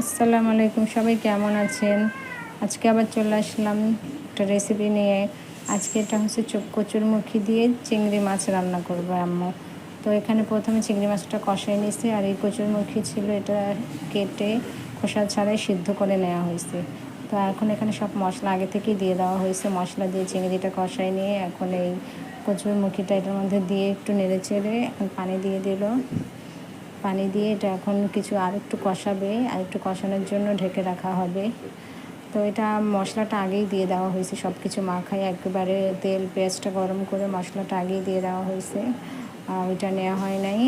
আসসালামু আলাইকুম, সবাই কেমন আছেন? আজকে আবার চলে আসলাম একটা রেসিপি নিয়ে। আজকে এটা হচ্ছে কচুরমুখী দিয়ে চিংড়ি মাছ রান্না করবো আম্মু। তো এখানে প্রথমে চিংড়ি মাছটা কষাই নিয়েছি, আর এই কচুরমুখী ছিল এটা কেটে খোসা ছাড়াই সিদ্ধ করে নেওয়া হয়েছে। তো এখন এখানে সব মশলা আগে থেকেই দিয়ে দেওয়া হয়েছে। মশলা দিয়ে চিংড়িটা কষাই নিয়ে এখন এই কচুরমুখীটা এটার মধ্যে দিয়ে একটু নেড়ে চেড়ে এখন পানি দিয়ে দিল। পানি দিয়ে এটা এখন কিছু আর একটু কষাবে, আর একটু কষানোর জন্য ঢেকে রাখা হবে। তো এটা মশলাটা আগেই দিয়ে দেওয়া হয়েছে, সব কিছু মাখায় একেবারে তেল পেঁয়াজটা গরম করে মশলাটা আগেই দিয়ে দেওয়া হয়েছে। ওইটা নেওয়া হয় নাই।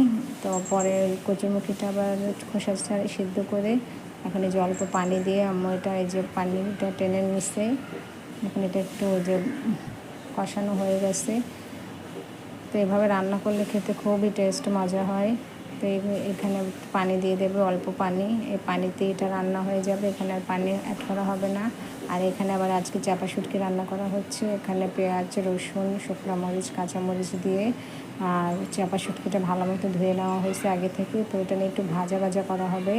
তো পরে কচুরমুখীটা আবার খোসা ছাড়াই সিদ্ধ করে এখন এই যে অল্প পানি দিয়ে আম্মু এটা এই যে পানিটা টেনে নিচ্ছে। এখন এটা একটু যে কষানো হয়ে গেছে। তো এভাবে রান্না করলে খেতে খুবই টেস্ট মজা হয়। তো এখানে পানি দিয়ে দেবে, অল্প পানি। এই পানিতে এটা রান্না হয়ে যাবে, এখানে আর পানি অ্যাড করা হবে না। আর এখানে আবার আজকে চাপা শুটকি রান্না করা হচ্ছে। এখানে পেঁয়াজ, রসুন, শুকনো মরিচ, কাঁচামরিচ দিয়ে আর চাপা শুটকিটা ভালো মতো ধুয়ে নেওয়া হয়েছে আগে থেকে। তো এটা নিয়ে একটু ভাজা ভাজা করা হবে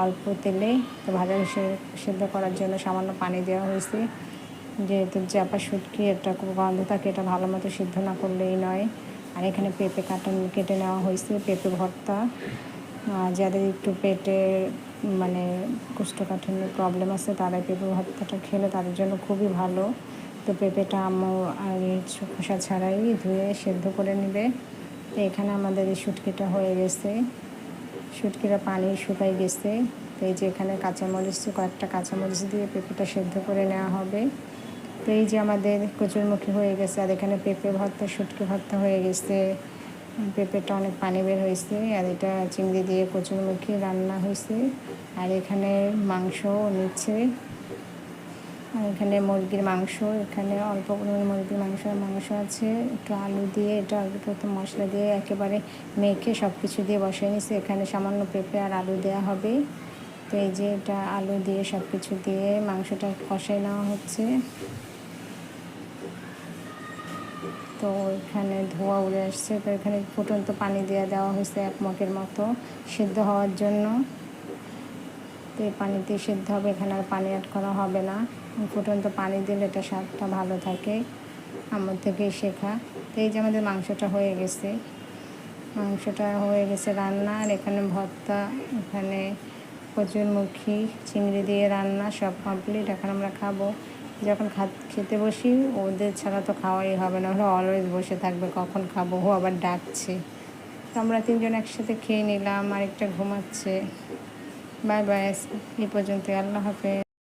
অল্প তেলে। তো ভাজা সেদ্ধ করার জন্য সামান্য পানি দেওয়া হয়েছে, যেহেতু চাপা শুটকি একটা খুব গন্ধ থাকে, এটা ভালো মতো সিদ্ধ না করলেই নয়। আর এখানে পেঁপে কেটে নেওয়া হয়েছে, পেঁপে ভর্তা। যাদের একটু পেটে মানে কোষ্ঠকাঠিন্যের প্রবলেম আছে তারা পেঁপে ভর্তাটা খেলে তাদের জন্য খুবই ভালো। তো পেঁপেটা আম্মু আগে খোসা ছাড়াই ধুয়ে সেদ্ধ করে নেবে। তো এখানে আমাদের এই শুটকিটা হয়ে গেছে, শুটকিটা পানি শুকাই গেছে। তো এই যে এখানে কাঁচামরিচ, কয়েকটা কাঁচামরিচ দিয়ে পেঁপেটা সেদ্ধ করে নেওয়া হবে। তো এই যে আমাদের কচুরমুখী হয়ে গেছে, আর এখানে পেঁপে ভর্তা, শুটকি ভর্তা হয়ে গেছে। পেঁপেটা অনেক পানি বের হয়েছে, আর এটা চিংড়ি দিয়ে কচুরমুখী রান্না হয়েছে। আর এখানে মাংস নিচ্ছে, আর এখানে মুরগির মাংস, এখানে অল্প পরিমাণে মুরগির মাংস আছে। একটু আলু দিয়ে এটা আগে প্রথম মশলা দিয়ে একেবারে মেখে সব কিছু দিয়ে বসিয়ে নিচ্ছে। এখানে সামান্য পেঁপে আর আলু দেওয়া হবে। তো এই যে এটা আলু দিয়ে সব কিছু দিয়ে মাংসটা কষাই নেওয়া হচ্ছে। তো এখানে ধোয়া উড়ে আসছে। তো এখানে ফুটন্ত পানি দিয়ে দেওয়া হয়েছে 1 মগের মতো সিদ্ধ হওয়ার জন্য। তো এই পানিতে সিদ্ধ হবে, এখানে আর পানি অ্যাড করা হবে না। ফুটন্ত পানি দিলে এটা স্বাদটা ভালো থাকে, আমার থেকেই শেখা। তো এই যে আমাদের মাংসটা হয়ে গেছে রান্না। আর এখানে ভর্তা, এখানে কচুরমুখী, চিংড়ি দিয়ে রান্না সব কমপ্লিট। এখন আমরা খাবো। যখন খেতে বসি ওদের ছাড়া তো খাওয়াই হবে না, ওরা অলওয়েজ বসে থাকবে কখন খাবো, ও আবার ডাকছে। তো আমরা 3 জন একসাথে খেয়ে নিলাম, আরেকটা ঘুমাচ্ছে। বাই বাই, এই পর্যন্ত, আল্লাহ হাফেজ।